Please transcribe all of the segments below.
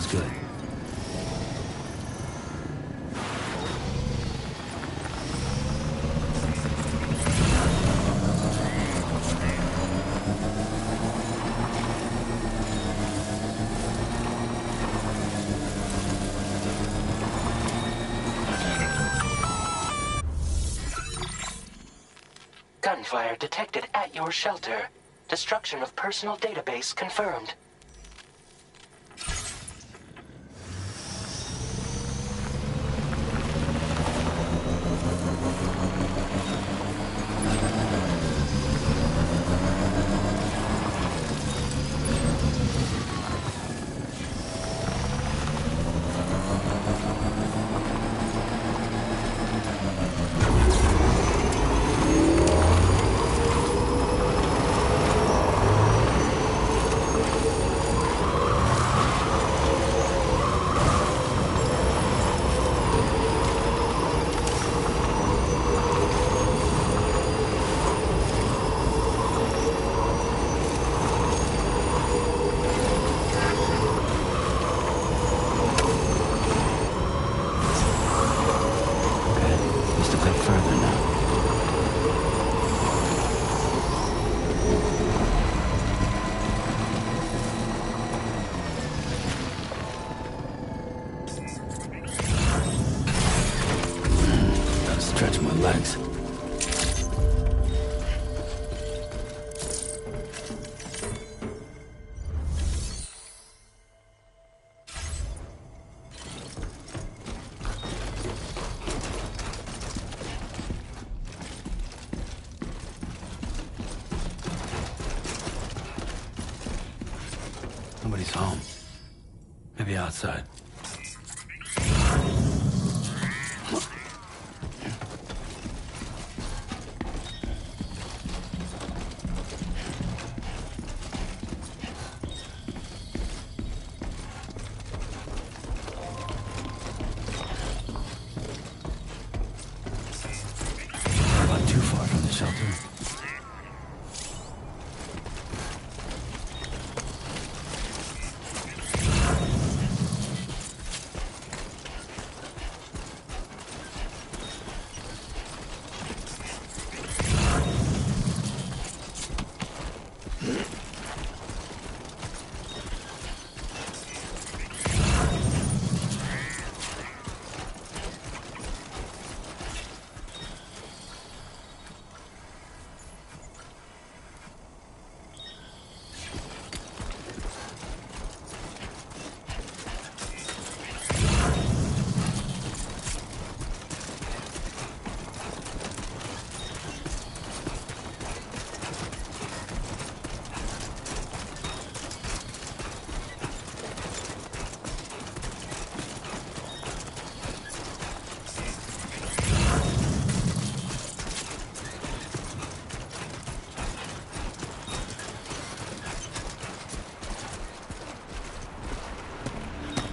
Sounds good. Gunfire detected at your shelter. Destruction of personal database confirmed. Stretch my legs. Nobody's home. Maybe outside. Not too far from the shelter.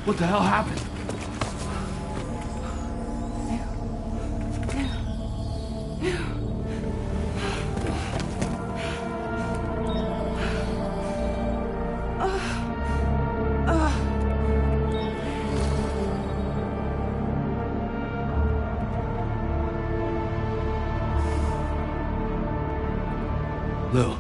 What the hell happened? Lou.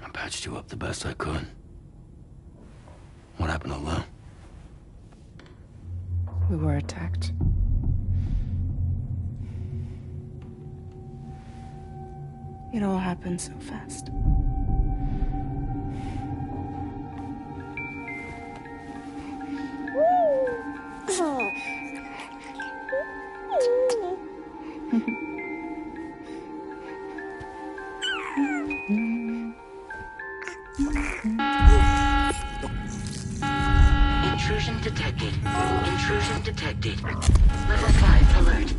I patched you up the best I could. What happened to Lou? We were attacked. It all happened so fast. Intrusion detected. Intrusion detected. Level 5 alert.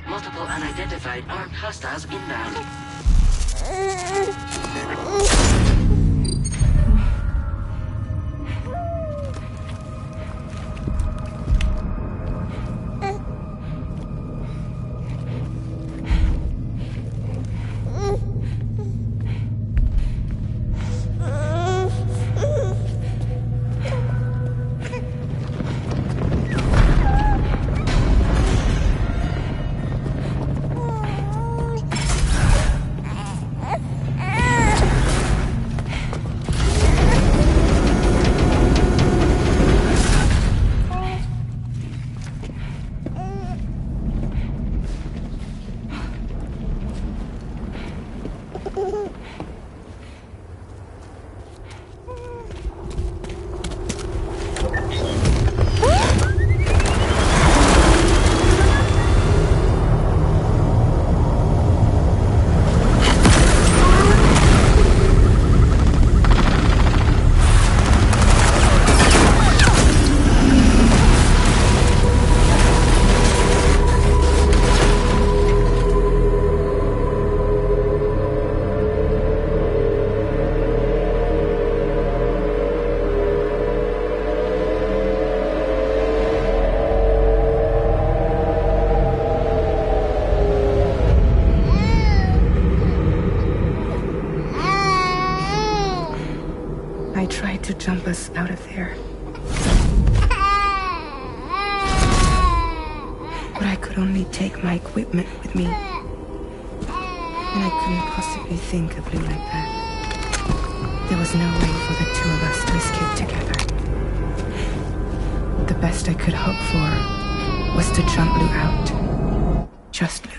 Multiple unidentified armed hostiles inbound. I tried to jump us out of there. But I could only take my equipment with me. And I couldn't possibly think of Lou like that. There was no way for the two of us to escape together. The best I could hope for was to jump Lou out. Just Lou.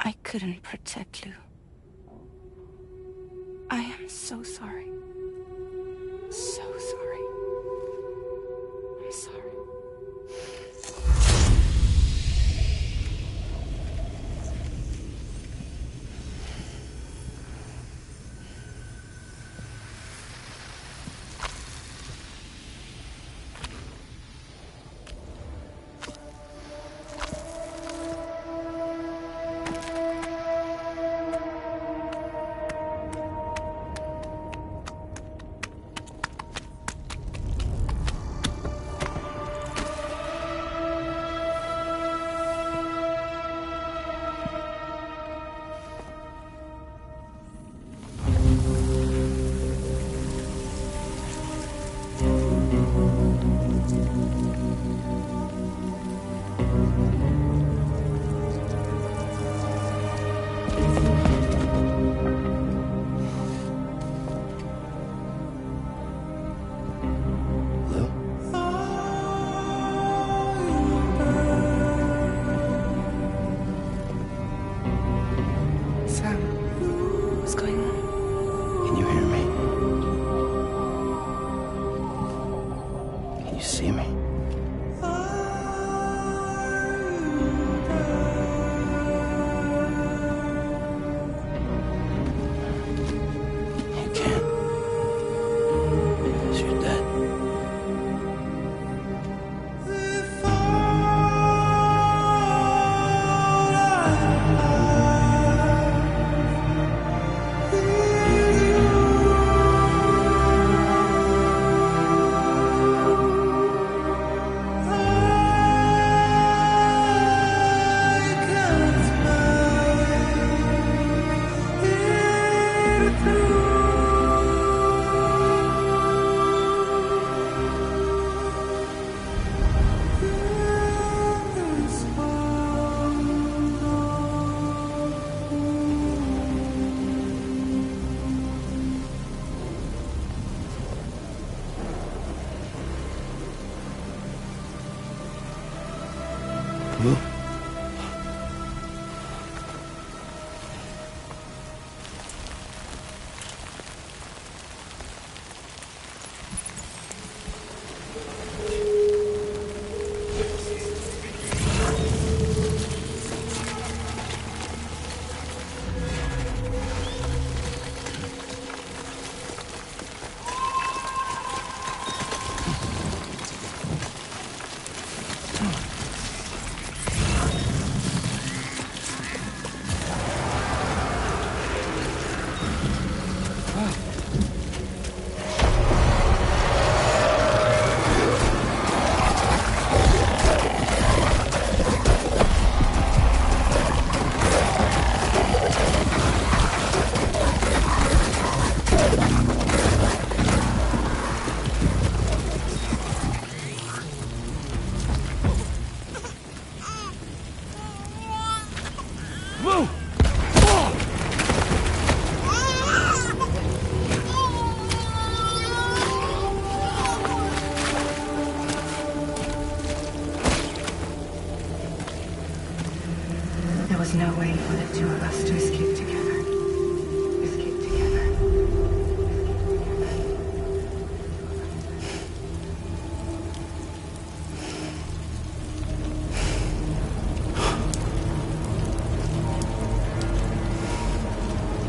I couldn't protect Lou. I am so sorry. So sorry. I'm sorry. There was no way for the two of us to escape together. Escape together.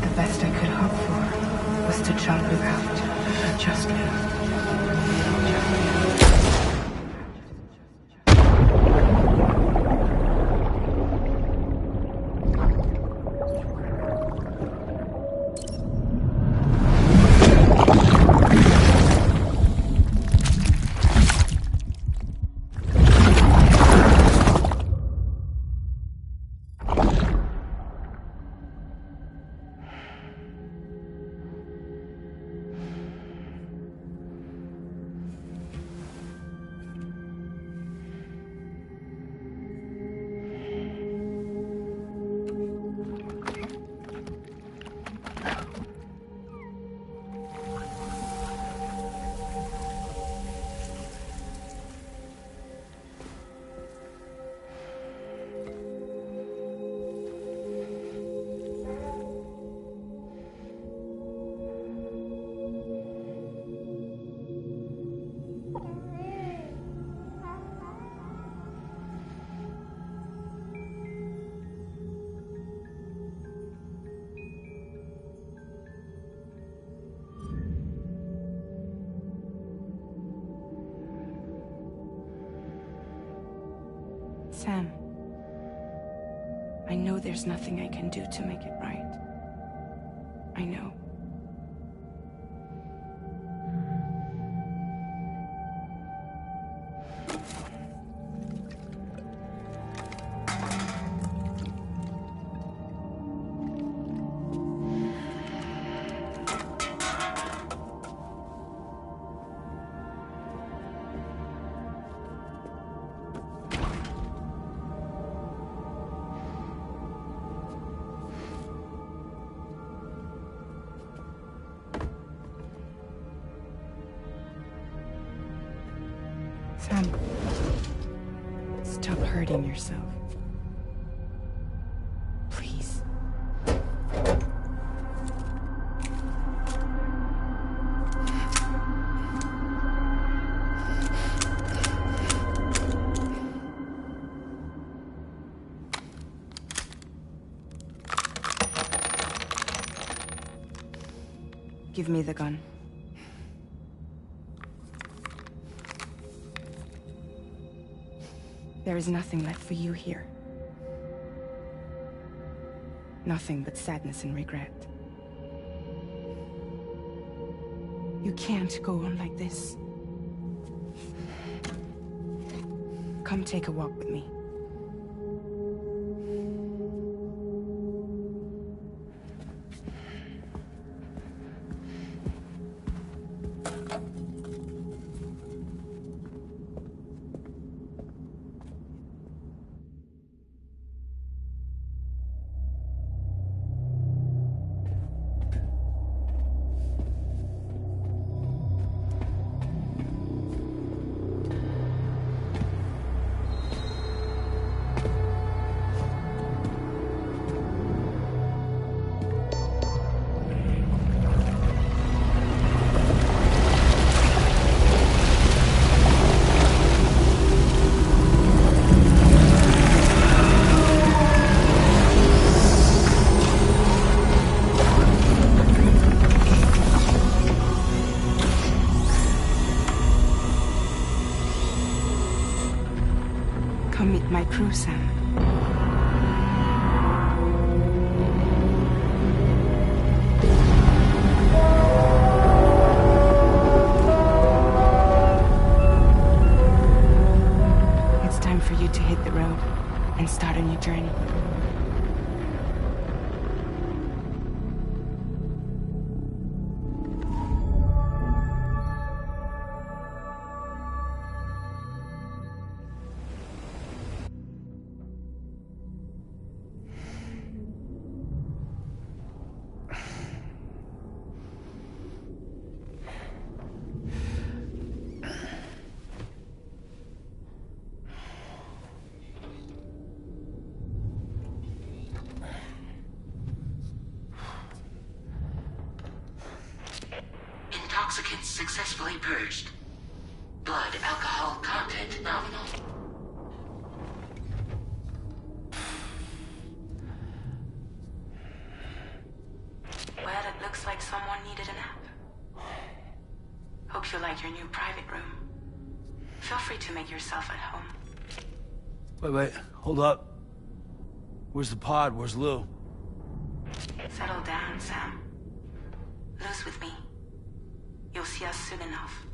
The best I could hope for was to jump without. Just without. Sam, I know there's nothing I can do to make it right. I know. Sam, stop hurting yourself. Please. Give me the gun. There is nothing left for you here. Nothing but sadness and regret. You can't go on like this. Come take a walk with me. Come meet my crew, Sam. It's time for you to hit the road and start a new journey. Intoxicants successfully purged. Blood alcohol content nominal. Well, it looks like someone needed a nap. Hope you like your new private room. Feel free to make yourself at home. Wait, hold up. Where's the pod? Where's Lou? Settle down, Sam. Lou's with me. You'll see us soon enough.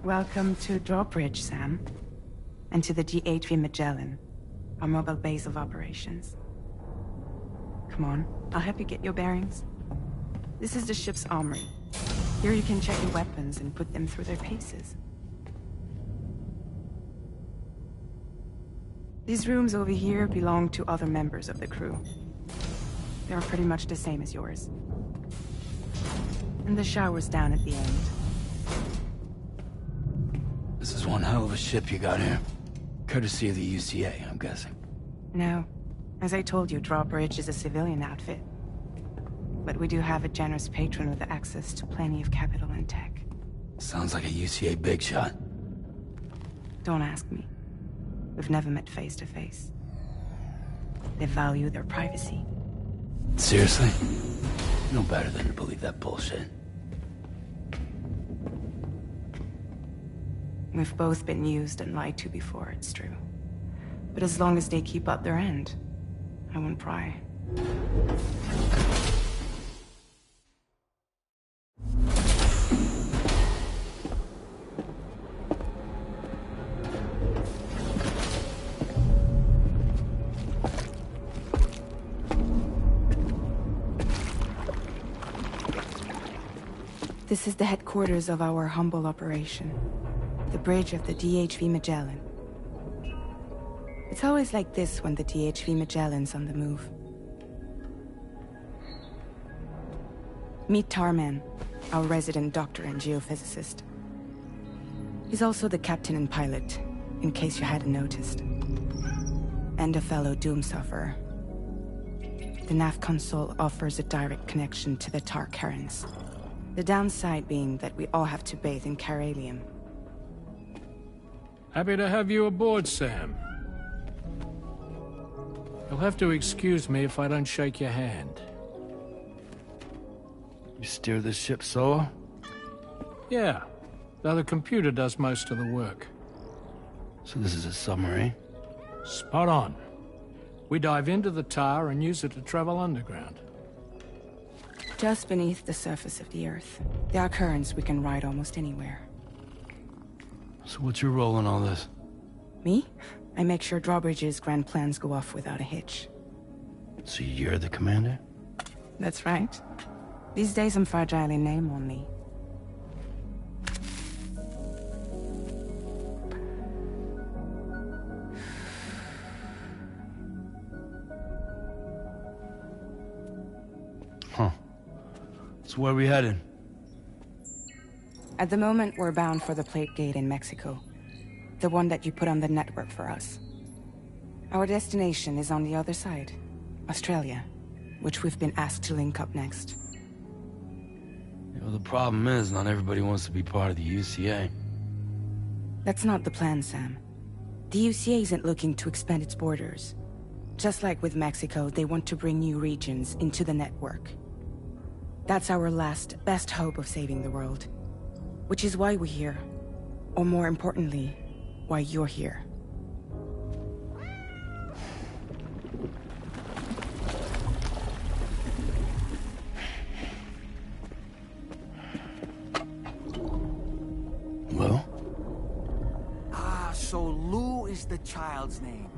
Welcome to Drawbridge, Sam. And to the DHV Magellan, our mobile base of operations. Come on, I'll help you get your bearings. This is the ship's armory. Here you can check your weapons and put them through their paces. These rooms over here belong to other members of the crew. They're pretty much the same as yours. And the shower's down at the end. This is one hell of a ship you got here. Courtesy of the UCA, I'm guessing. No. As I told you, Drawbridge is a civilian outfit. But we do have a generous patron with access to plenty of capital and tech. Sounds like a UCA big shot. Don't ask me. We've never met face to face. They value their privacy. Seriously? No better than to believe that bullshit. We've both been used and lied to before, it's true. But as long as they keep up their end, I won't pry. This is the headquarters of our humble operation. The bridge of the DHV Magellan. It's always like this when the DHV Magellan's on the move. Meet Tarman, our resident doctor and geophysicist. He's also the captain and pilot, in case you hadn't noticed. And a fellow Doom sufferer. The nav console offers a direct connection to the Tar currents. The downside being that we all have to bathe in Caralium. Happy to have you aboard, Sam. You'll have to excuse me if I don't shake your hand. You steer this ship solo? Yeah, though the computer does most of the work. So this is a submarine? Spot on. We dive into the tar and use it to travel underground. Just beneath the surface of the Earth. There are currents we can ride almost anywhere. So what's your role in all this? Me? I make sure Drawbridge's grand plans go off without a hitch. So you're the commander? That's right. These days I'm fragile in name only. Huh. So where are we headed? At the moment, we're bound for the Plate Gate in Mexico. The one that you put on the network for us. Our destination is on the other side, Australia, which we've been asked to link up next. You know, the problem is, not everybody wants to be part of the UCA. That's not the plan, Sam. The UCA isn't looking to expand its borders. Just like with Mexico, they want to bring new regions into the network. That's our last, best hope of saving the world. Which is why we're here. Or more importantly, why you're here. Well? Ah, so Lou is the child's name.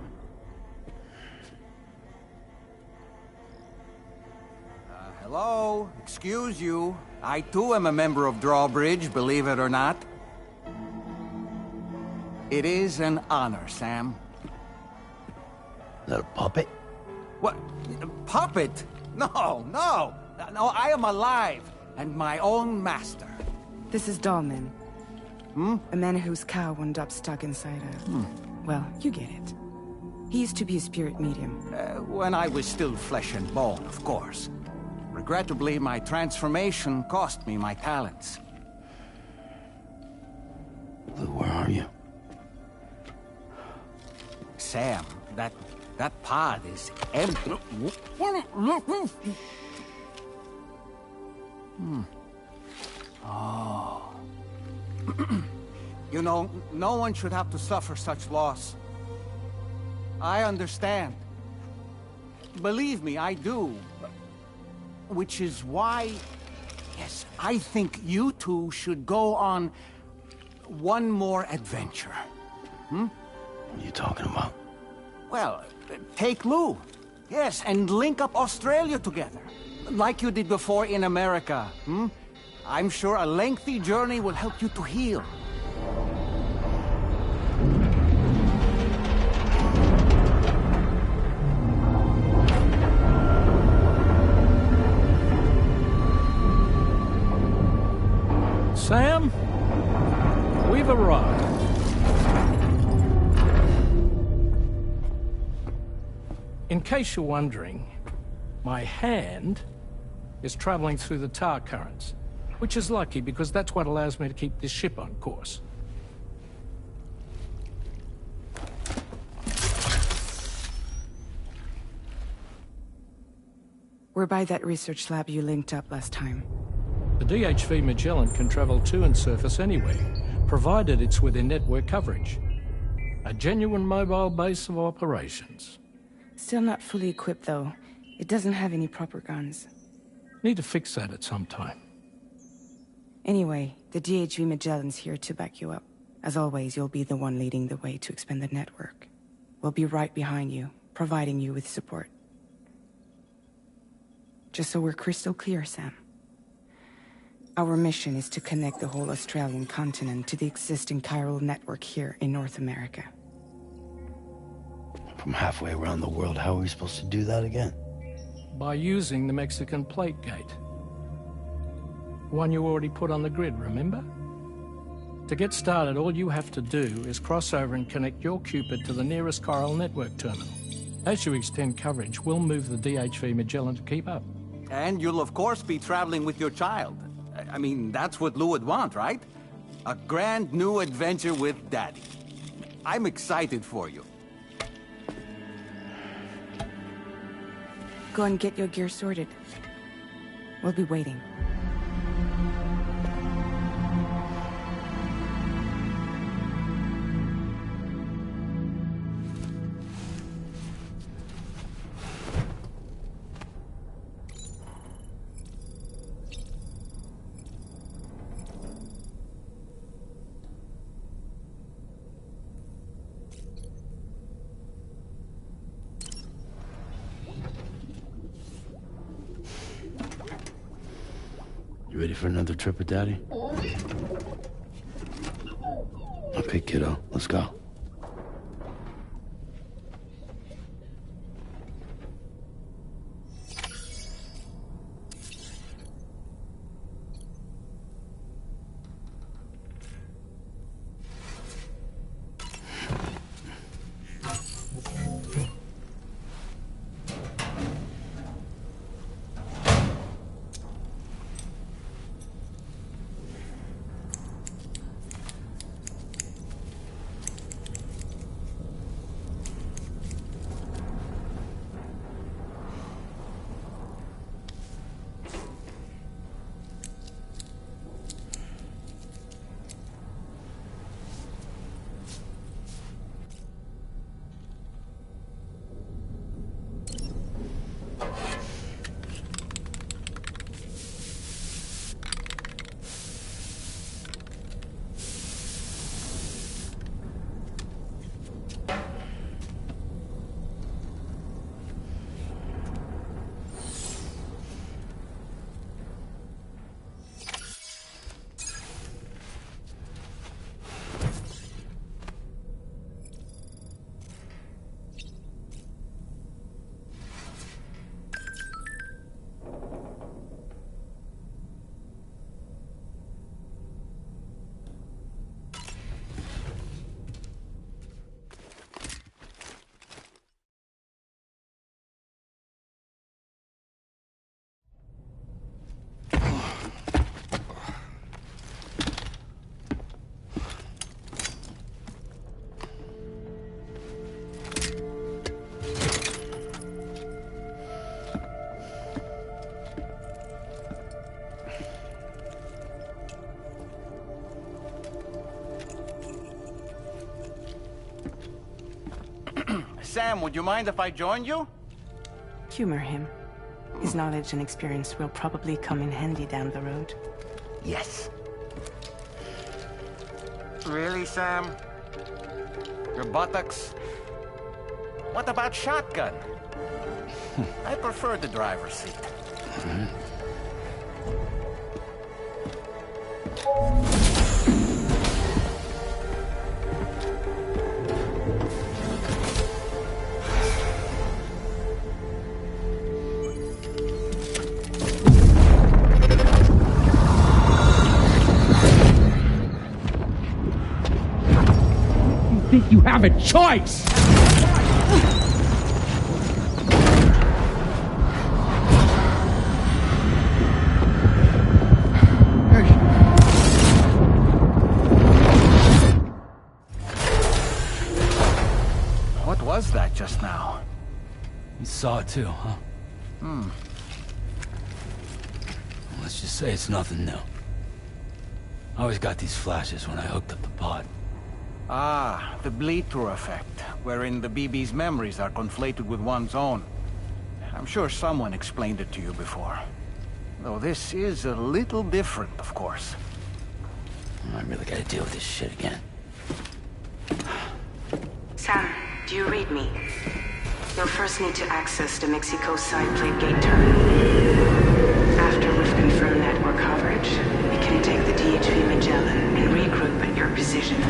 Hello? Excuse you. I too am a member of Drawbridge, believe it or not. It is an honor, Sam. Is that a puppet? What? Puppet? No, no! No, I am alive, and my own master. This is Dahlman. A man whose cow wound up stuck inside a... Well, you get it. He used to be a spirit medium. When I was still flesh and bone, of course. Regrettably, my transformation cost me my talents. Lou, where are you? Sam, that pod is empty. Oh. You know, no one should have to suffer such loss. I understand. Believe me, I do. Which is why, yes, I think you two should go on one more adventure. What are you talking about? Well, take Lou. Yes, and link up Australia together. Like you did before in America. I'm sure a lengthy journey will help you to heal. Sam, we've arrived. In case you're wondering, my hand is traveling through the tar currents, which is lucky because that's what allows me to keep this ship on course. We're by that research lab you linked up last time. The DHV Magellan can travel to and surface anywhere, provided it's within network coverage. A genuine mobile base of operations. Still not fully equipped, though. It doesn't have any proper guns. Need to fix that at some time. Anyway, the DHV Magellan's here to back you up. As always, you'll be the one leading the way to expand the network. We'll be right behind you, providing you with support. Just so we're crystal clear, Sam. Our mission is to connect the whole Australian continent to the existing chiral network here in North America. From halfway around the world, how are we supposed to do that again? By using the Mexican plate gate. One you already put on the grid, remember? To get started, all you have to do is cross over and connect your Cupid to the nearest Coral network terminal. As you extend coverage, we'll move the DHV Magellan to keep up. And you'll of course be traveling with your child. I mean, that's what Lou would want, right? A grand new adventure with Daddy. I'm excited for you. Go and get your gear sorted. We'll be waiting. You ready for another trip with Daddy? Okay, kiddo, let's go. Sam, would you mind if I joined you? Humor him. His knowledge and experience will probably come in handy down the road. Yes. Really, Sam? Your buttocks? What about shotgun? I prefer the driver's seat. Think you have a choice? What was that just now? You saw it too, huh? Let's just say it's nothing new. I always got these flashes when I hooked up the pod. Ah, the bleed-through effect, wherein the BB's memories are conflated with one's own. I'm sure someone explained it to you before. Though this is a little different, of course. I really gotta deal with this shit again. Sam, do you read me? You'll first need to access the Mexico side plate gate terminal. After we've confirmed network coverage, we can take the DHV Magellan and regroup at your position.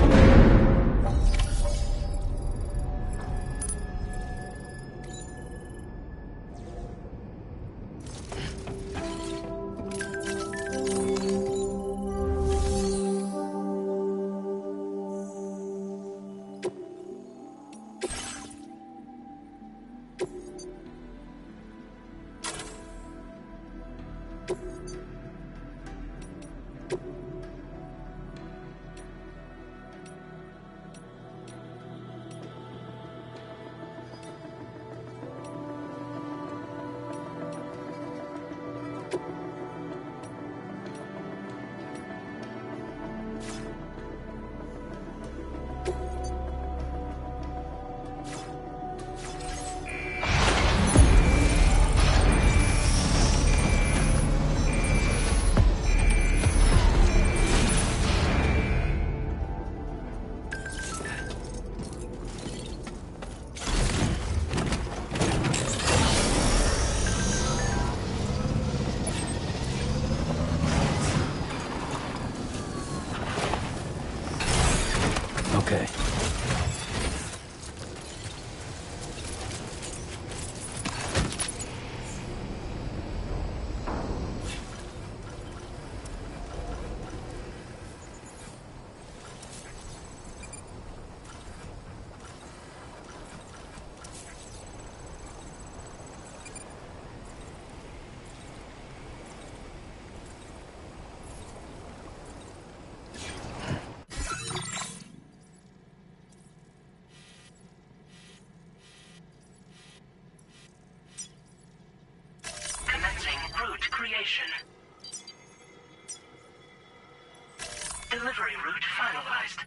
Delivery route finalized.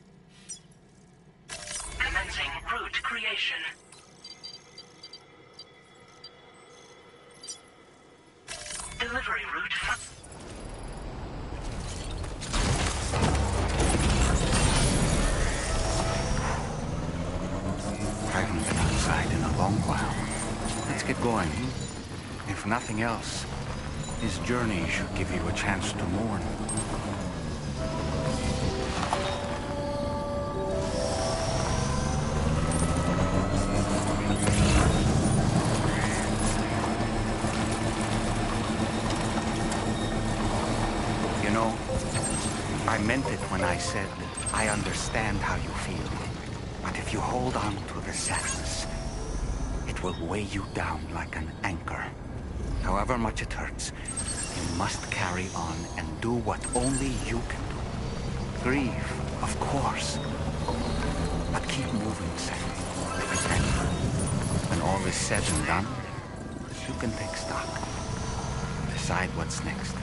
Commencing route creation. Delivery route I haven't been outside in a long while. Let's get going. If nothing else, this journey should give you a chance to mourn. You know, I meant it when I said I understand how you feel. But if you hold on to the sadness, it will weigh you down like an anchor. However much it hurts, you must carry on and do what only you can do. Grieve, of course. But keep moving, Sam. And when all is said and done, you can take stock. Decide what's next.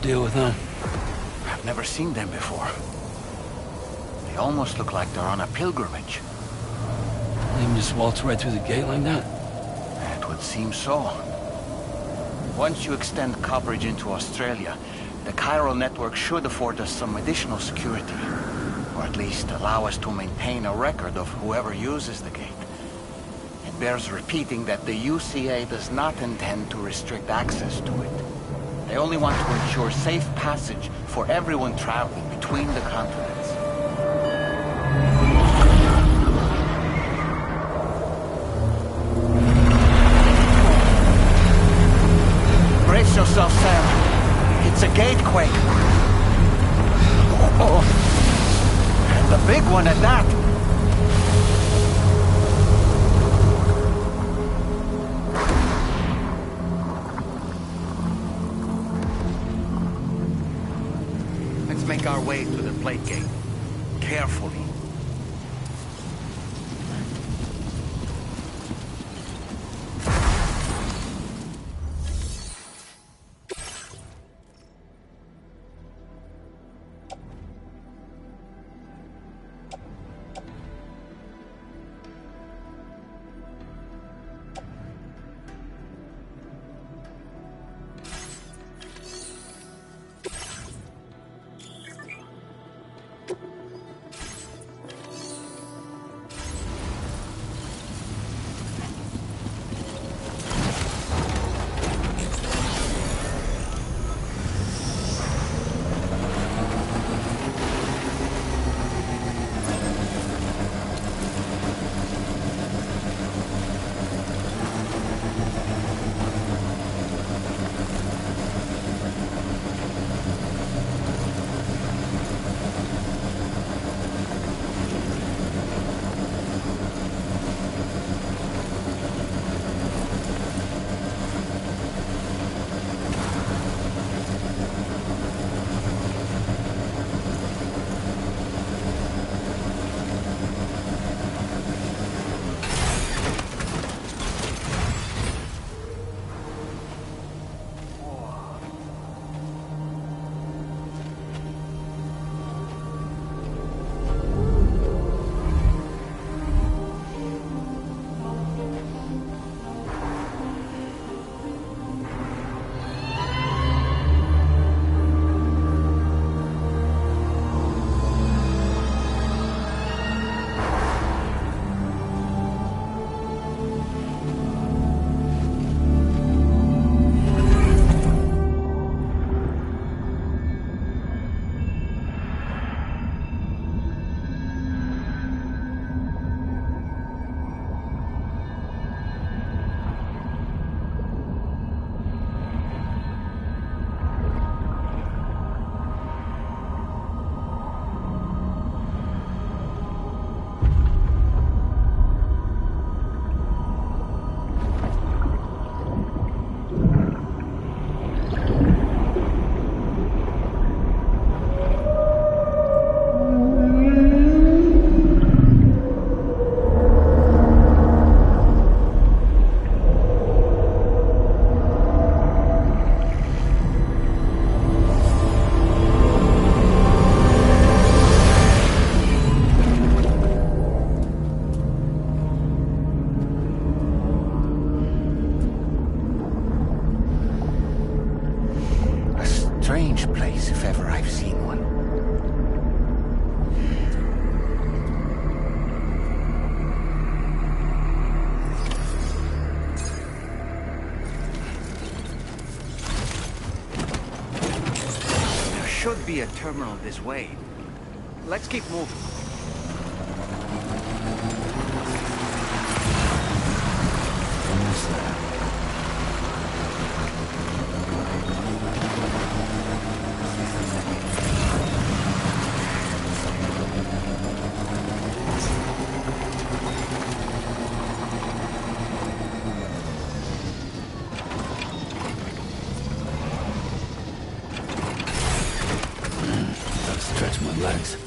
Deal with them. I've never seen them before. They almost look like they're on a pilgrimage. They can just waltz right through the gate like that? It would seem so. Once you extend coverage into Australia, the chiral network should afford us some additional security. Or at least allow us to maintain a record of whoever uses the gate. It bears repeating that the UCA does not intend to restrict access to it. They only want to ensure safe passage for everyone traveling between the continents. Brace yourself, Sam. It's a gatequake. Oh, and a big one at that. Make our way to plate gate. Carefully. Strange place, if ever I've seen one. There should be a terminal this way. Let's keep moving. Almost there. Stretch my legs.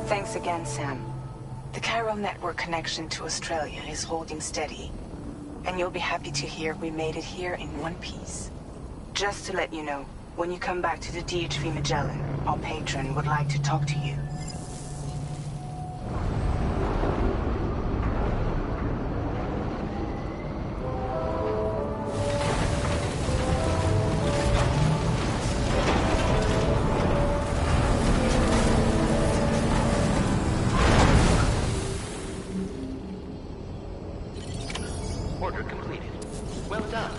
Thanks again, Sam. The chiral network connection to Australia is holding steady. And you'll be happy to hear we made it here in one piece. Just to let you know, when you come back to the DHV Magellan, our patron would like to talk to you. Order completed. Well done.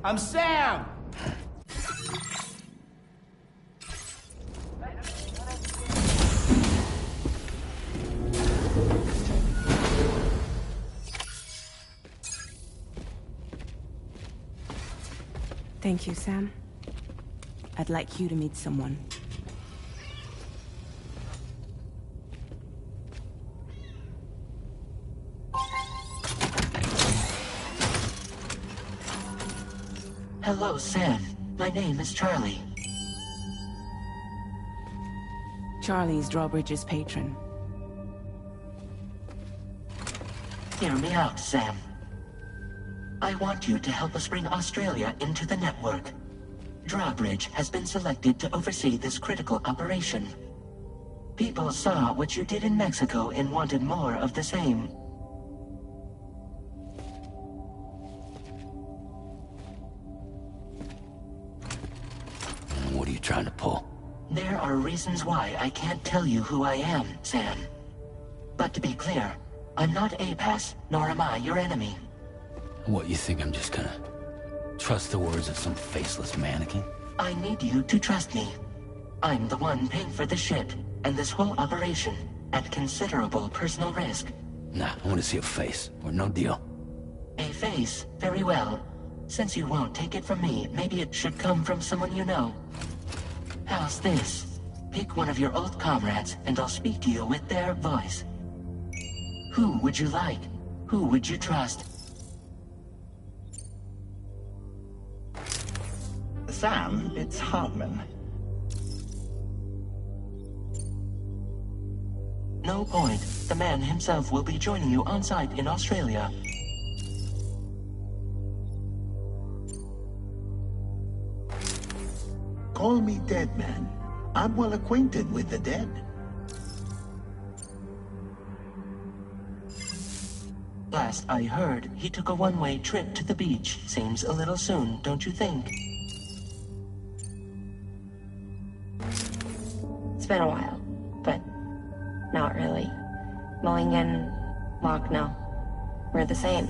I'm Sam! Thank you, Sam. I'd like you to meet someone. Hello, Sam. My name is Charlie. Charlie's Drawbridge's patron. Hear me out, Sam. I want you to help us bring Australia into the network. Drawbridge has been selected to oversee this critical operation. People saw what you did in Mexico and wanted more of the same. What are you trying to pull? There are reasons why I can't tell you who I am, Sam. But to be clear, I'm not APAS, nor am I your enemy. What, you think I'm just gonna trust the words of some faceless mannequin? I need you to trust me. I'm the one paying for the ship, and this whole operation, at considerable personal risk. Nah, I want to see a face, or no deal. A face? Very well. Since you won't take it from me, maybe it should come from someone you know. How's this? Pick one of your old comrades, and I'll speak to you with their voice. Who would you like? Who would you trust? Sam, it's Hartman. No point. The man himself will be joining you on site in Australia. Call me dead man. I'm well acquainted with the dead. Last I heard, he took a one-way trip to the beach. Seems a little soon, don't you think? It's been a while, but not really. Mulligan, Locke, no. We're the same.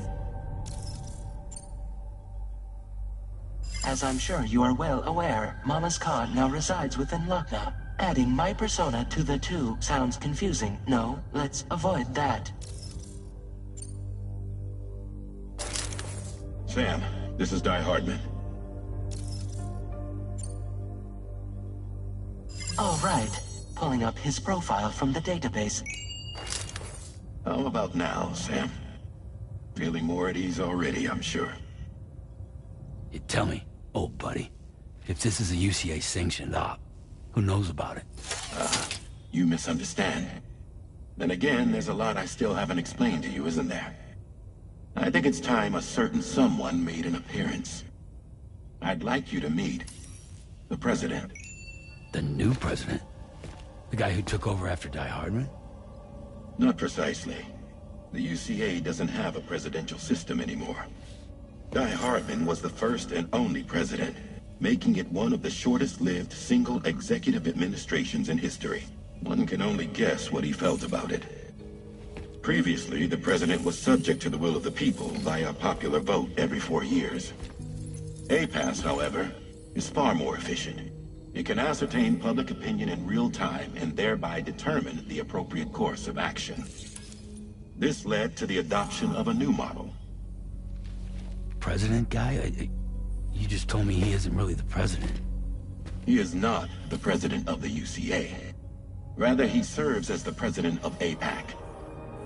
As I'm sure you are well aware, Mama's Khan now resides within Lucknow. Adding my persona to the two sounds confusing. No, let's avoid that. Sam, this is Di Hardman. All right. Pulling up his profile from the database. How about now, Sam? Feeling more at ease already, I'm sure. You tell me, old buddy, if this is a UCA-sanctioned op, who knows about it? You misunderstand. Then again, there's a lot I still haven't explained to you, isn't there? I think it's time a certain someone made an appearance. I'd like you to meet the President. The new president? The guy who took over after Di Hardman? Not precisely. The UCA doesn't have a presidential system anymore. Di Hardman was the first and only president, making it one of the shortest-lived single executive administrations in history. One can only guess what he felt about it. Previously, the president was subject to the will of the people via popular vote every 4 years. APAS, however, is far more efficient. It can ascertain public opinion in real time and thereby determine the appropriate course of action. This led to the adoption of a new model. President guy? You just told me he isn't really the president. He is not the president of the UCA. Rather, he serves as the president of APAC.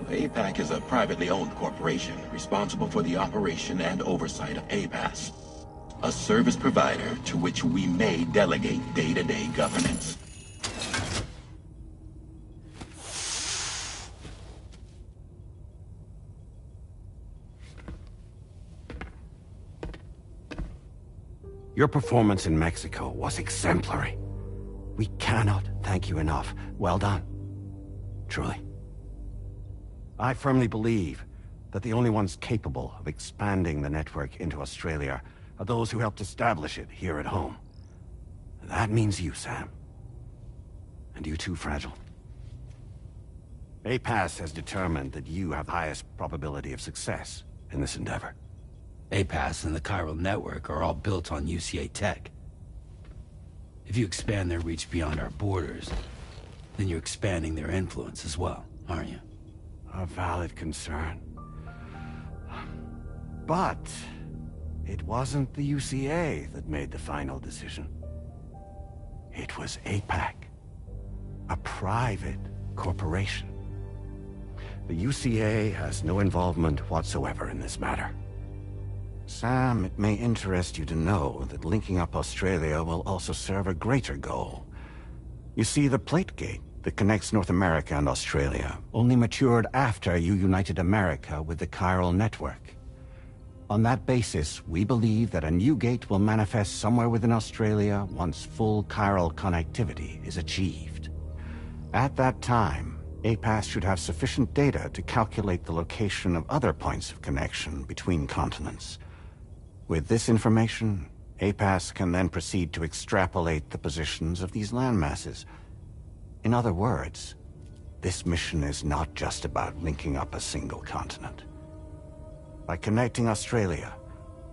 APAC is a privately owned corporation responsible for the operation and oversight of APAS, a service provider to which we may delegate day-to-day governance. Your performance in Mexico was exemplary. We cannot thank you enough. Well done. Truly. I firmly believe that the only ones capable of expanding the network into Australia are those who helped establish it here at home. That means you, Sam. And you too, Fragile. APAS has determined that you have the highest probability of success in this endeavor. APAS and the chiral network are all built on UCA tech. If you expand their reach beyond our borders, then you're expanding their influence as well, aren't you? A valid concern. But it wasn't the UCA that made the final decision. It was APAC, a private corporation. The UCA has no involvement whatsoever in this matter. Sam, it may interest you to know that linking up Australia will also serve a greater goal. You see, the plate gate that connects North America and Australia only matured after you united America with the chiral network. On that basis, we believe that a new gate will manifest somewhere within Australia once full chiral connectivity is achieved. At that time, APAS should have sufficient data to calculate the location of other points of connection between continents. With this information, APAS can then proceed to extrapolate the positions of these landmasses. In other words, this mission is not just about linking up a single continent. By connecting Australia,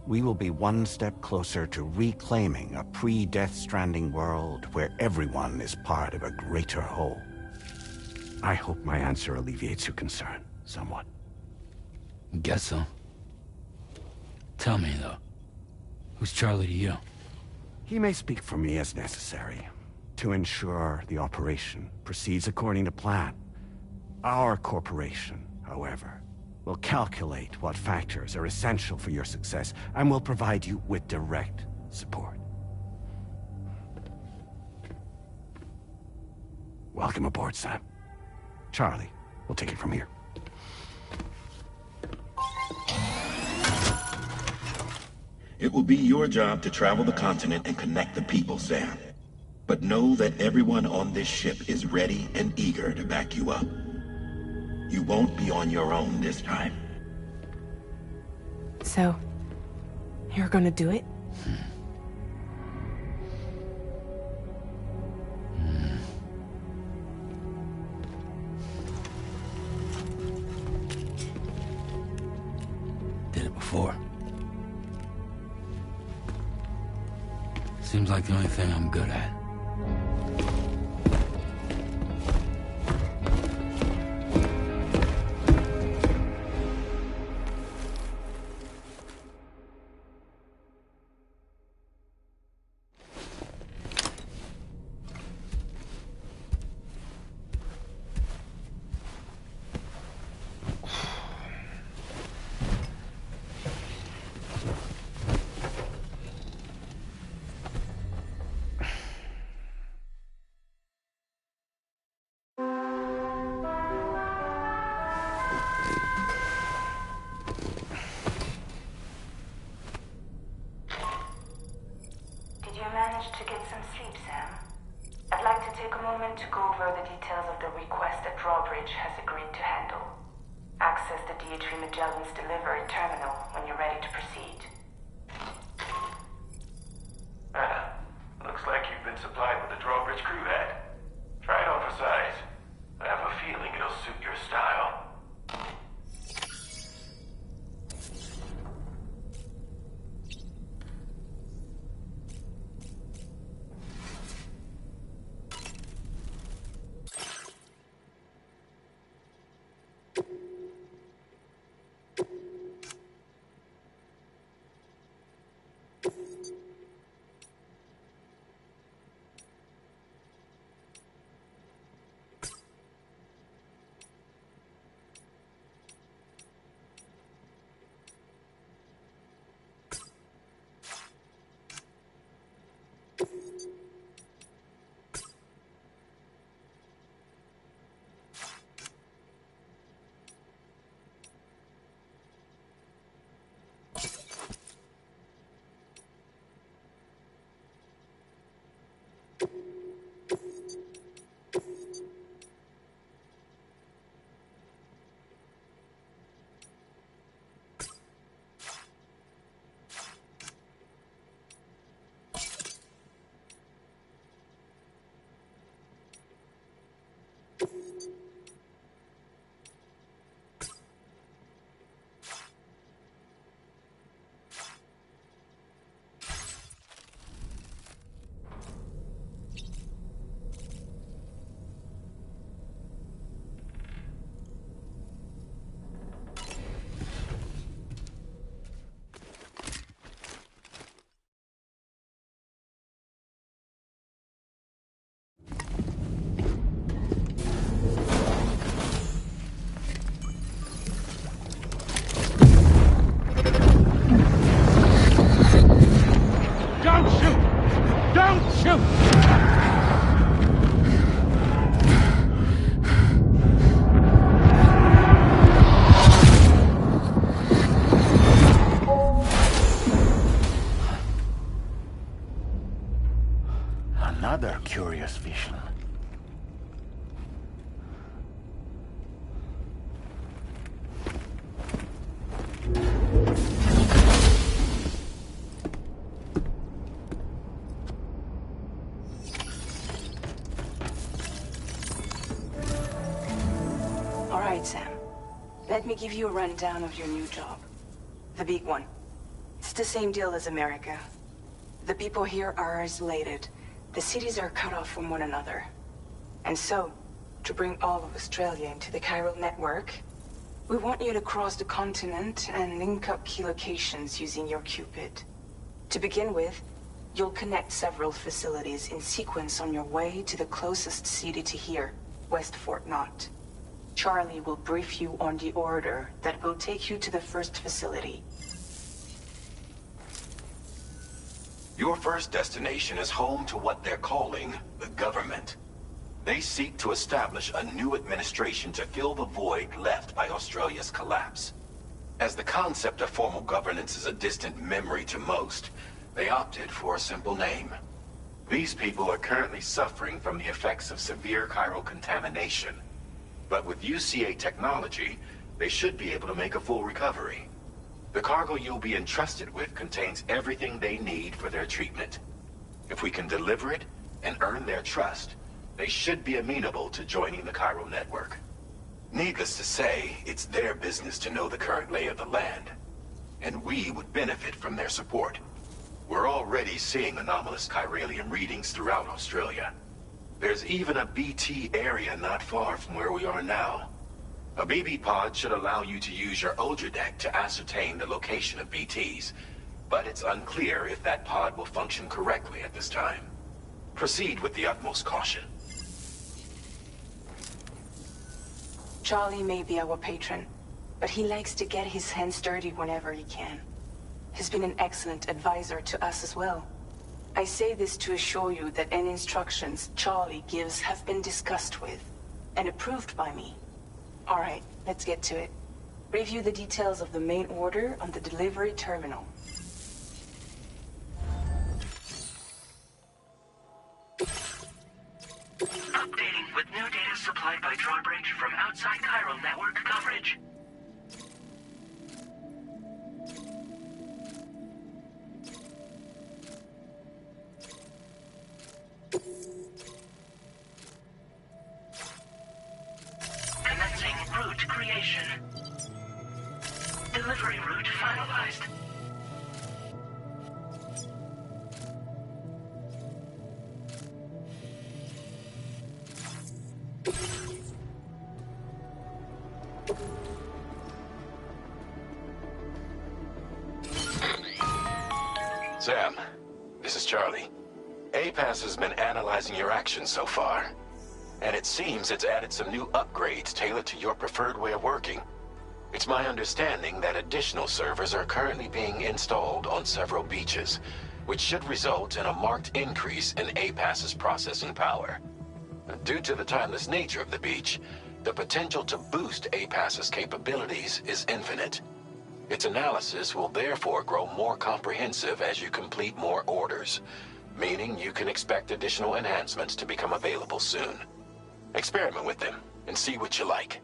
we will be one step closer to reclaiming a pre-Death Stranding world where everyone is part of a greater whole. I hope my answer alleviates your concern somewhat. Guess so. Tell me, though, who's Charlie to you? He may speak for me as necessary to ensure the operation proceeds according to plan. Our corporation, however, will calculate what factors are essential for your success and will provide you with direct support. Welcome aboard, Sam. Charlie, we'll take it from here. It will be your job to travel the continent and connect the people, Sam. But know that everyone on this ship is ready and eager to back you up. You won't be on your own this time. So, you're gonna do it? Did it before. Seems like the only thing I'm good at. Managed to get some sleep, Sam. I'd like to take a moment to go over the details of the request that Drawbridge has agreed to handle. Access the D.H. Magellan's delivery terminal when you're ready to proceed. Looks like you've been supplied with a Drawbridge crew hat. Try it on for size. I have a feeling it'll suit your style. Another curious vision. All right, Sam. Let me give you a rundown of your new job. The big one. It's the same deal as America. The people here are isolated. The cities are cut off from one another. And so, to bring all of Australia into the chiral network, we want you to cross the continent and link up key locations using your Cupid. To begin with, you'll connect several facilities in sequence on your way to the closest city to here, West Fort Knott. Charlie will brief you on the order that will take you to the first facility. Your first destination is home to what they're calling the government. They seek to establish a new administration to fill the void left by Australia's collapse. As the concept of formal governance is a distant memory to most, they opted for a simple name. These people are currently suffering from the effects of severe chiral contamination. But with UCA technology, they should be able to make a full recovery. The cargo you'll be entrusted with contains everything they need for their treatment. If we can deliver it and earn their trust, they should be amenable to joining the chiral network. Needless to say, it's their business to know the current lay of the land, and we would benefit from their support. We're already seeing anomalous chiralium readings throughout Australia. There's even a BT area not far from where we are now. A BB pod should allow you to use your Ultra deck to ascertain the location of BTs, but it's unclear if that pod will function correctly at this time. Proceed with the utmost caution. Charlie may be our patron, but he likes to get his hands dirty whenever he can. He's been an excellent advisor to us as well. I say this to assure you that any instructions Charlie gives have been discussed with and approved by me. All right, let's get to it. Review the details of the main order on the delivery terminal. Updating with new data supplied by Drawbridge from outside chiral network coverage. Commencing route creation. Delivery route finalized. Sam, this is Charlie. APAS has been analyzing your actions so far, and it seems it's added some new upgrades tailored to your preferred way of working. It's my understanding that additional servers are currently being installed on several beaches, which should result in a marked increase in APAS's processing power. Due to the timeless nature of the beach, the potential to boost APAS's capabilities is infinite. Its analysis will therefore grow more comprehensive as you complete more orders, meaning you can expect additional enhancements to become available soon. Experiment with them and see what you like.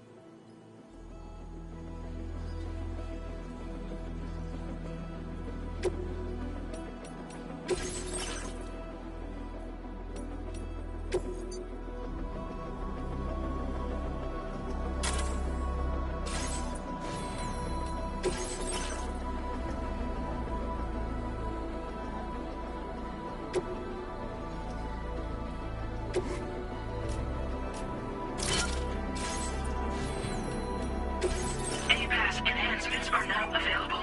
APAS enhancements are now available.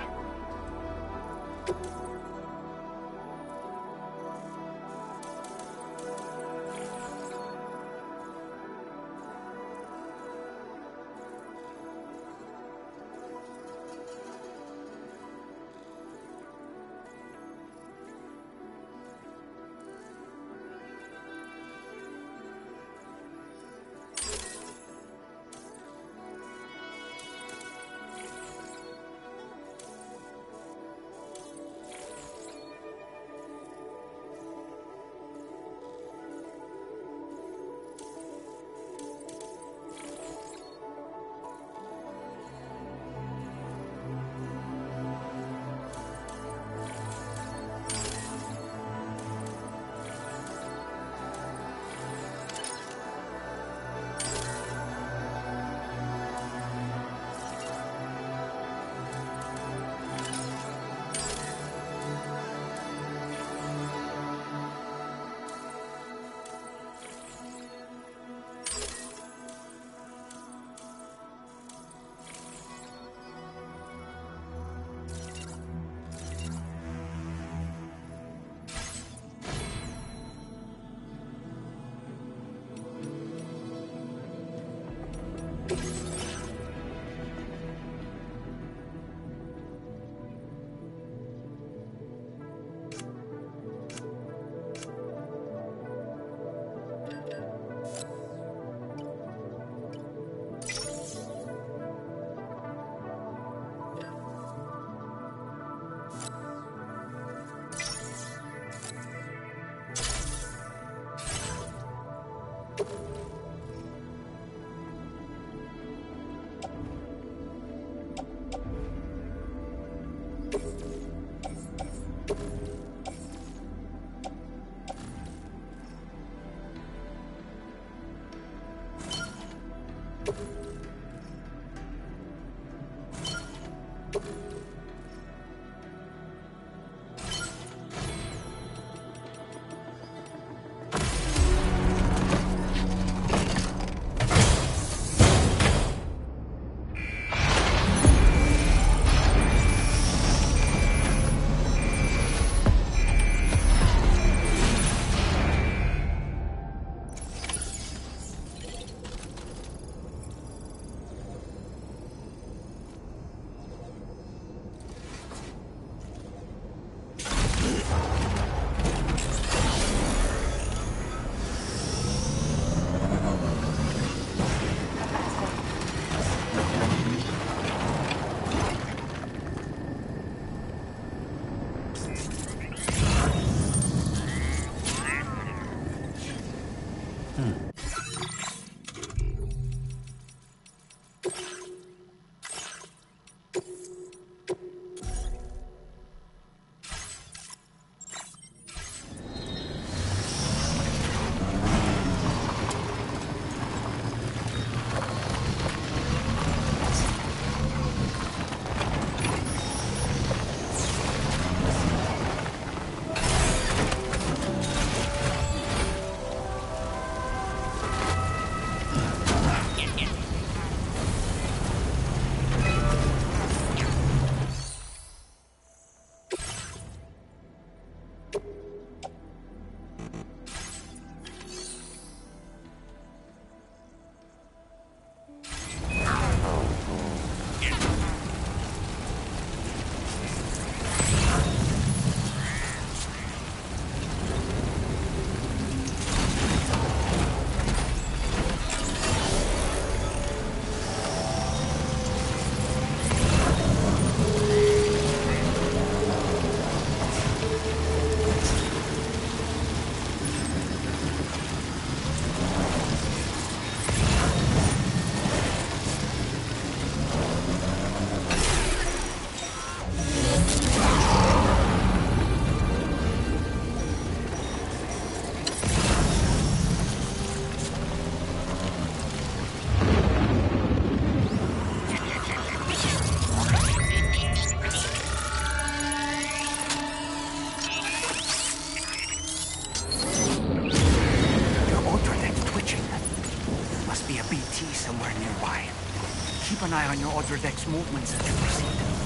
Keep an eye on your other deck's movements as you proceed.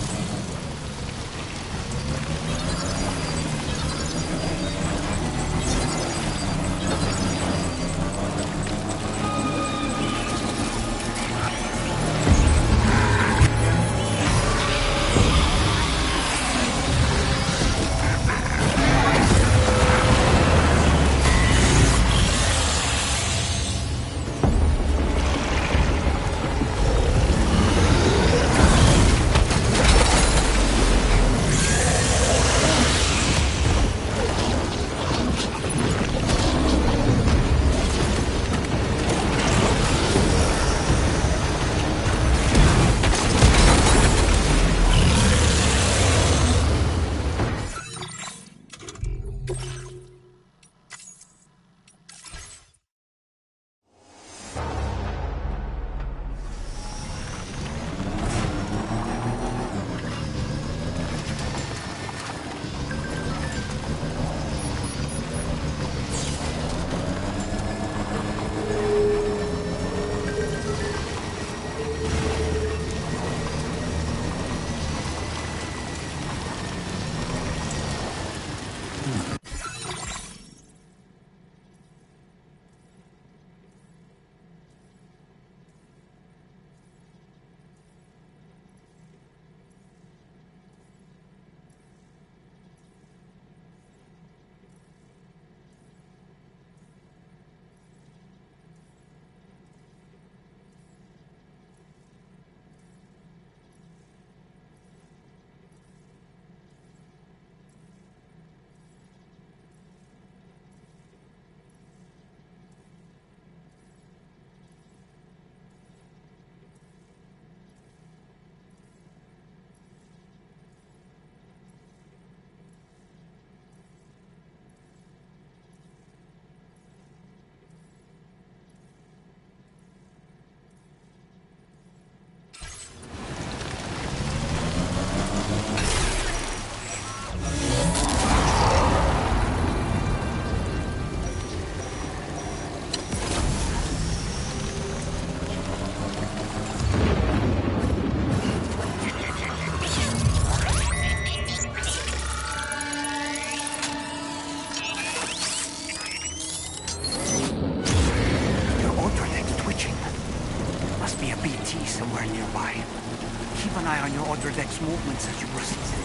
such movement, such rust.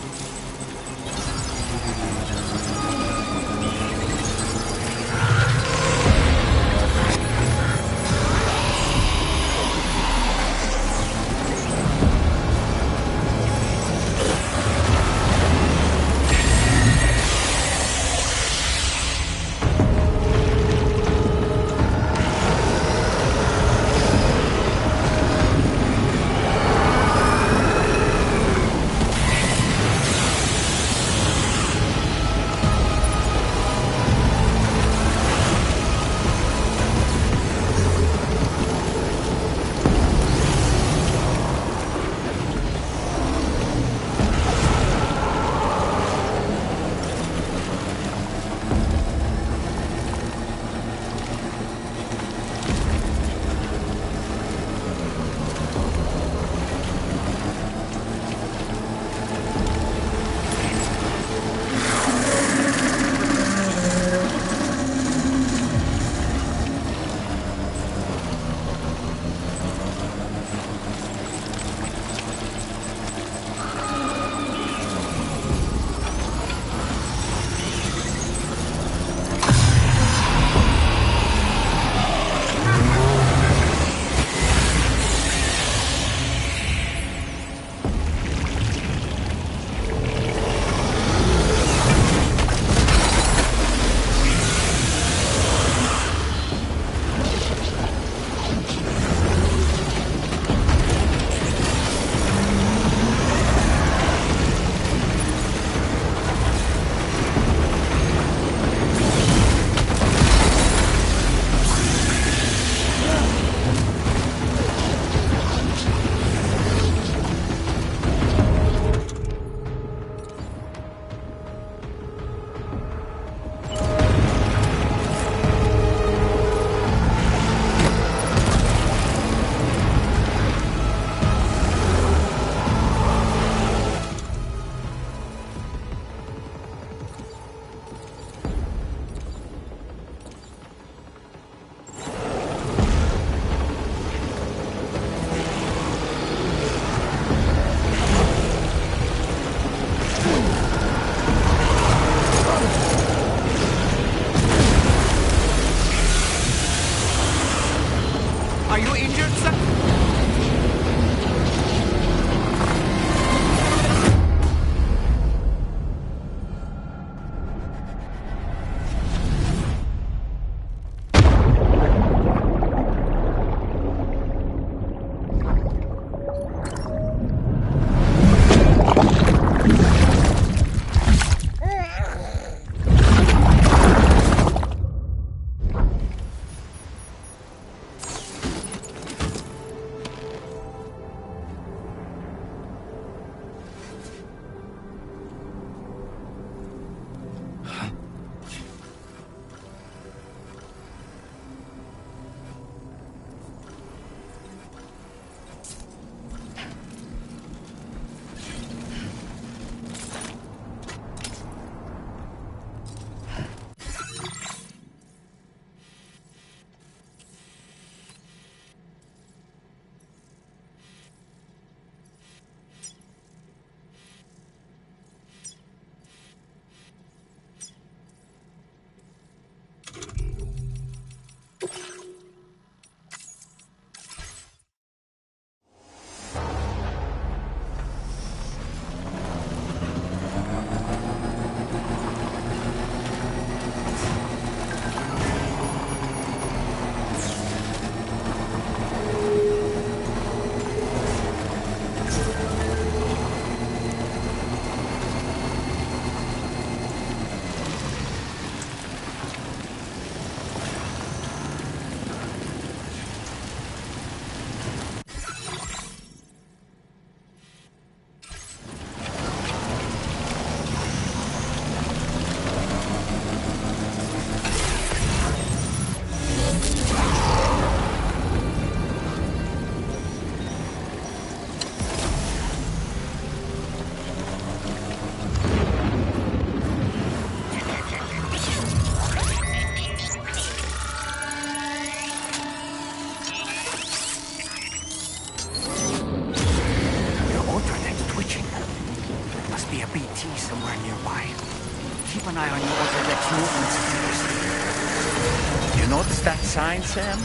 Keep an eye on your Autodex movements, seriously. You notice that sign, Sam?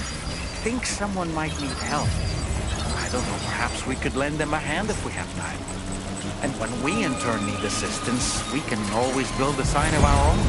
Think someone might need help. I don't know, perhaps we could lend them a hand if we have time. And when we in turn need assistance, we can always build a sign of our own.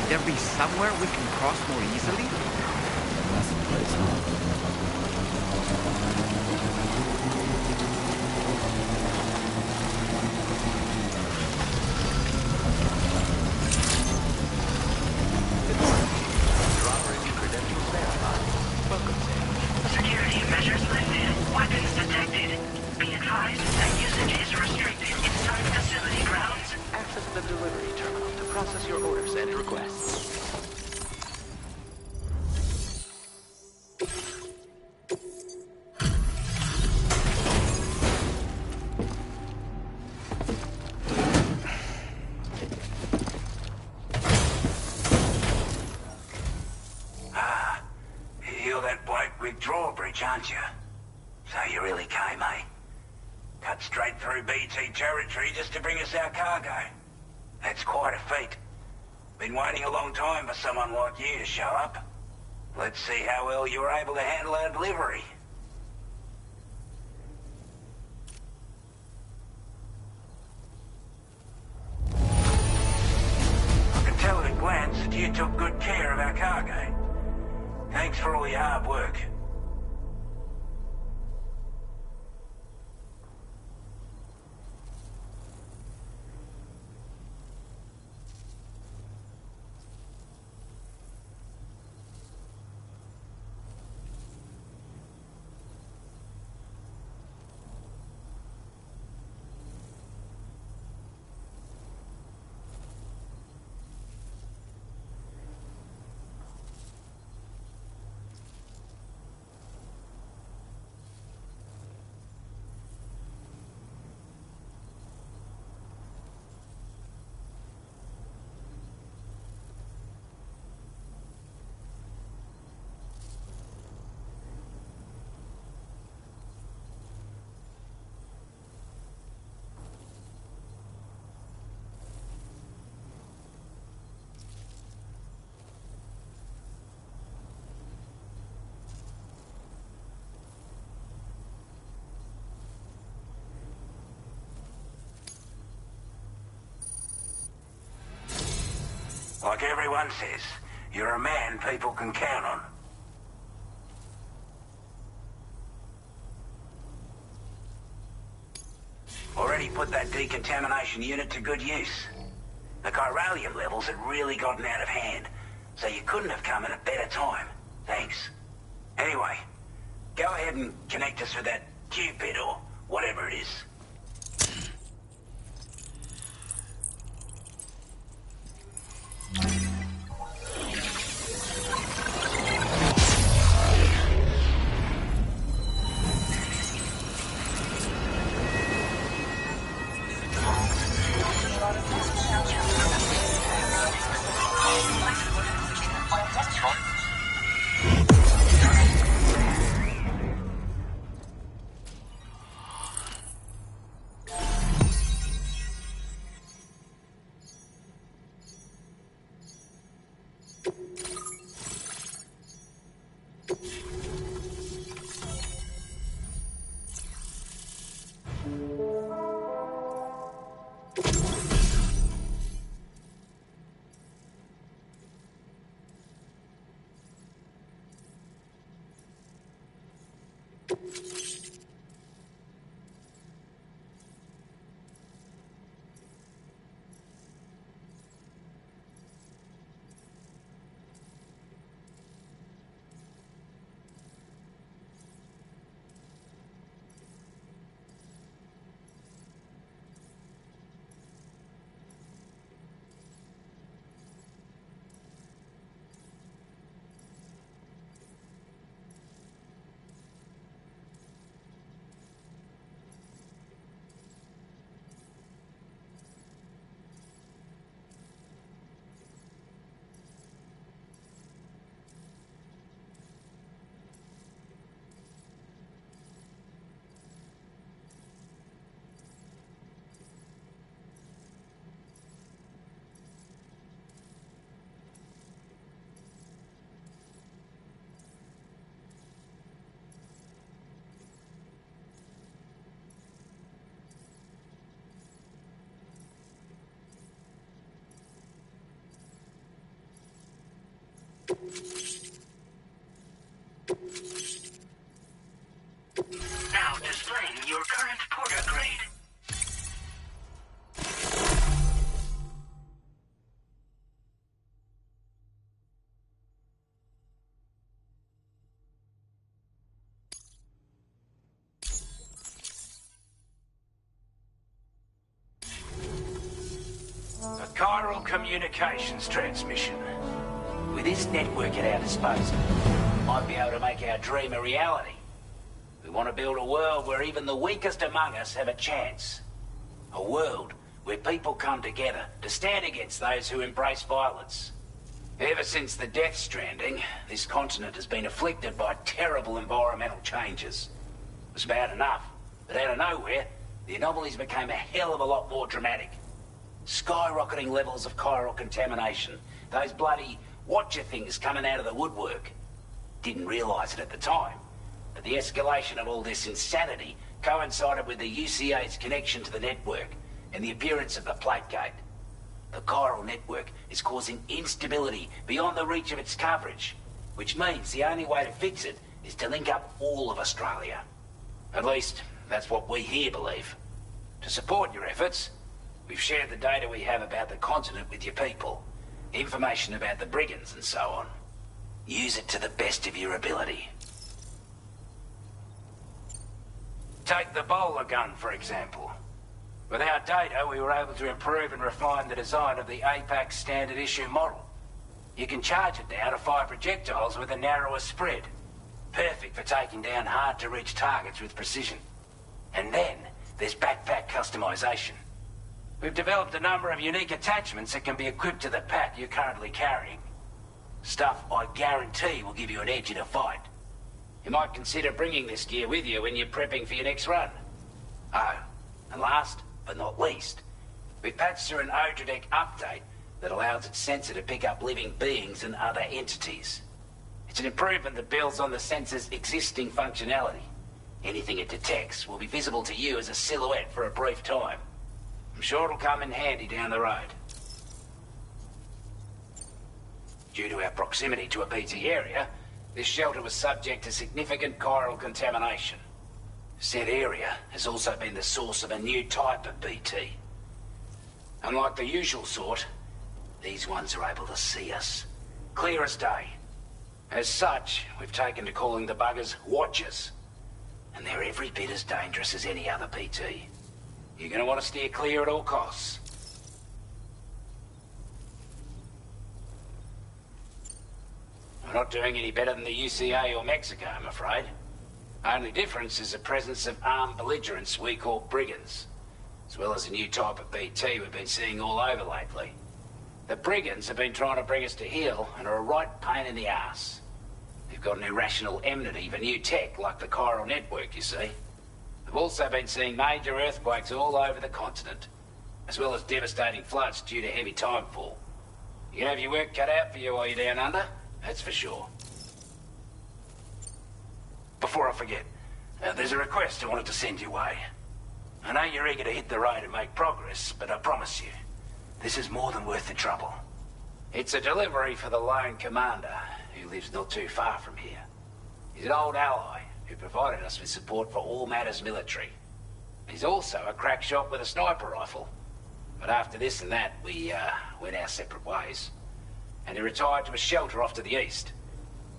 There be somewhere we can cross more easily? That's the place, huh? Security measures lifted. Weapons detected. Be advised that usage is restricted inside facility grounds. Access the delivery terminal to process your orders and requests. You're that bloke with drawbridge, aren't you? So you really came, eh? Cut straight through BT territory just to bring us our cargo. That's quite a feat. Been waiting a long time for someone like you to show up. Let's see how well you were able to handle our delivery. I can tell at a glance that you took good care of our cargo. Thanks for all your hard work. Like everyone says, you're a man people can count on. Already put that decontamination unit to good use. The chiralium levels had really gotten out of hand, so you couldn't have come at a better time. Thanks. Anyway, go ahead and connect us with that Cupid or whatever it is. Now displaying your current porter grade. A chiral communications transmission. With this network at our disposal, we might be able to make our dream a reality. We want to build a world where even the weakest among us have a chance. A world where people come together to stand against those who embrace violence. Ever since the Death Stranding, this continent has been afflicted by terrible environmental changes. It was bad enough, but out of nowhere, the anomalies became a hell of a lot more dramatic. Skyrocketing levels of chiral contamination. Those bloody watcher things coming out of the woodwork. Didn't realize it at the time, but the escalation of all this insanity coincided with the UCA's connection to the network and the appearance of the plate gate. The chiral network is causing instability beyond the reach of its coverage, which means the only way to fix it is to link up all of Australia. At least, that's what we here believe. To support your efforts, we've shared the data we have about the continent with your people. Information about the brigands and so on. Use it to the best of your ability. Take the bowler gun, for example. With our data, we were able to improve and refine the design of the APAC standard issue model. You can charge it now to fire projectiles with a narrower spread. Perfect for taking down hard-to-reach targets with precision. And then, there's backpack customization. We've developed a number of unique attachments that can be equipped to the pack you're currently carrying. Stuff I guarantee will give you an edge in a fight. You might consider bringing this gear with you when you're prepping for your next run. Oh, and last but not least, we've patched through an Odradek update that allows its sensor to pick up living beings and other entities. It's an improvement that builds on the sensor's existing functionality. Anything it detects will be visible to you as a silhouette for a brief time. I'm sure it'll come in handy down the road. Due to our proximity to a BT area, this shelter was subject to significant chiral contamination. Said area has also been the source of a new type of BT. Unlike the usual sort, these ones are able to see us. Clear as day. As such, we've taken to calling the buggers Watchers. And they're every bit as dangerous as any other BT. You're gonna want to steer clear at all costs. We're not doing any better than the UCA or Mexico, I'm afraid. Only difference is the presence of armed belligerents we call brigands, as well as a new type of BT we've been seeing all over lately. The brigands have been trying to bring us to heel and are a right pain in the ass. They've got an irrational enmity for new tech like the chiral network, you see. We've also been seeing major earthquakes all over the continent, as well as devastating floods due to heavy timefall. You can have your work cut out for you while you're down under, that's for sure. Before I forget, there's a request I wanted to send your way. I know you're eager to hit the road and make progress, but I promise you, this is more than worth the trouble. It's a delivery for the lone commander, who lives not too far from here. He's an old ally, who provided us with support for all matters military. He's also a crack shot with a sniper rifle. But after this and that, we went our separate ways. And he retired to a shelter off to the east.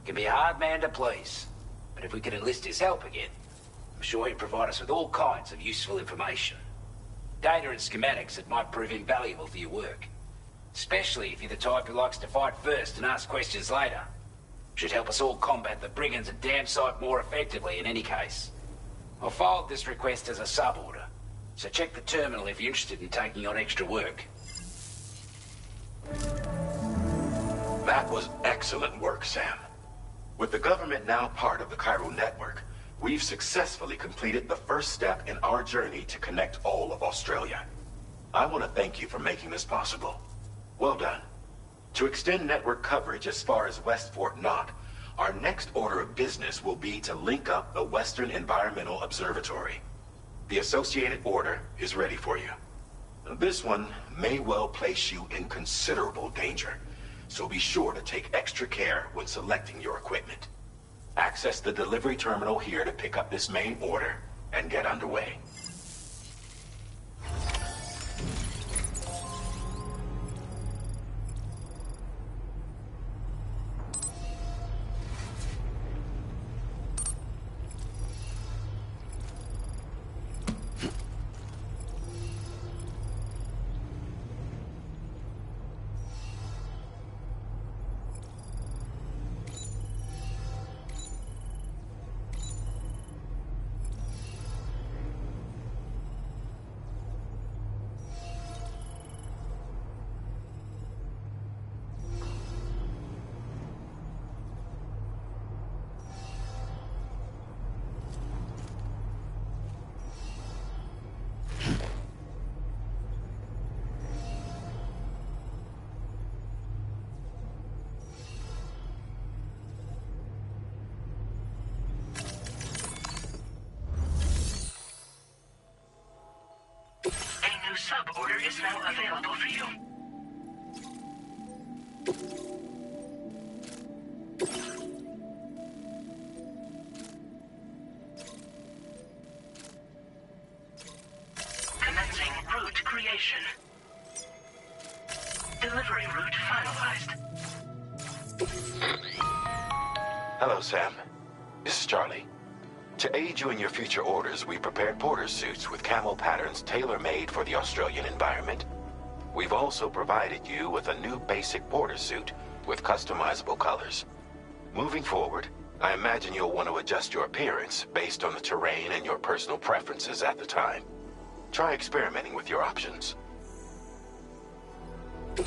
Can be a hard man to please, but if we can enlist his help again, I'm sure he'll provide us with all kinds of useful information. Data and schematics that might prove invaluable for your work. Especially if you're the type who likes to fight first and ask questions later. Should help us all combat the brigands a damn sight more effectively in any case. I'll filed this request as a sub-order, so check the terminal if you're interested in taking on extra work. That was excellent work, Sam. With the government now part of the Chiral network, we've successfully completed the first step in our journey to connect all of Australia. I want to thank you for making this possible. Well done. To extend network coverage as far as West Fort Knott, our next order of business will be to link up the Western Environmental Observatory. The associated order is ready for you. This one may well place you in considerable danger, so be sure to take extra care when selecting your equipment. Access the delivery terminal here to pick up this main order and get underway. Sub-order is now available for you. Commencing route creation. Delivery route finalized. Hello, Sam. This is Charlie. To aid you in your future orders, we prepared porter suits with camo patterns tailor-made for the Australian environment. We've also provided you with a new basic porter suit with customizable colors. Moving forward, I imagine you'll want to adjust your appearance based on the terrain and your personal preferences at the time. Try experimenting with your options. You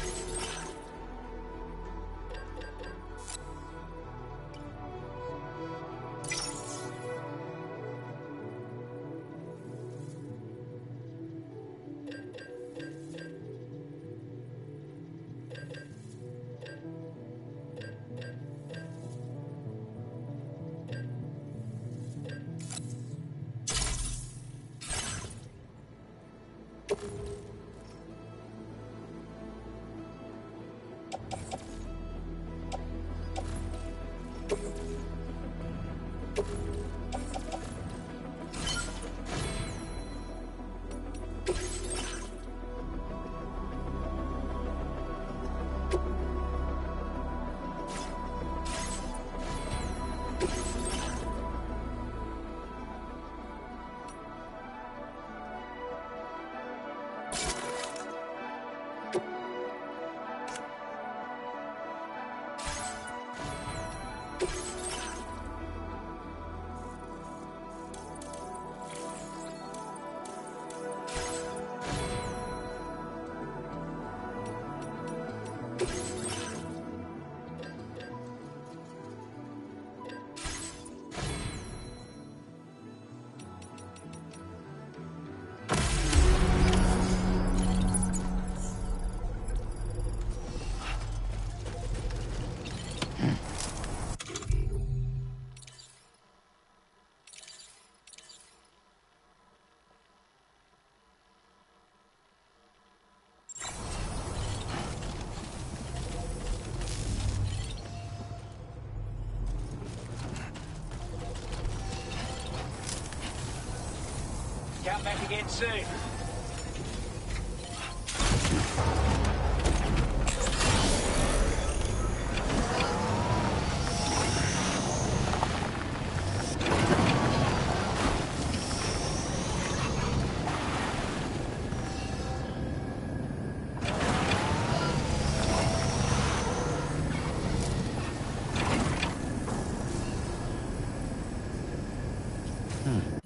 out back again soon. Hmm.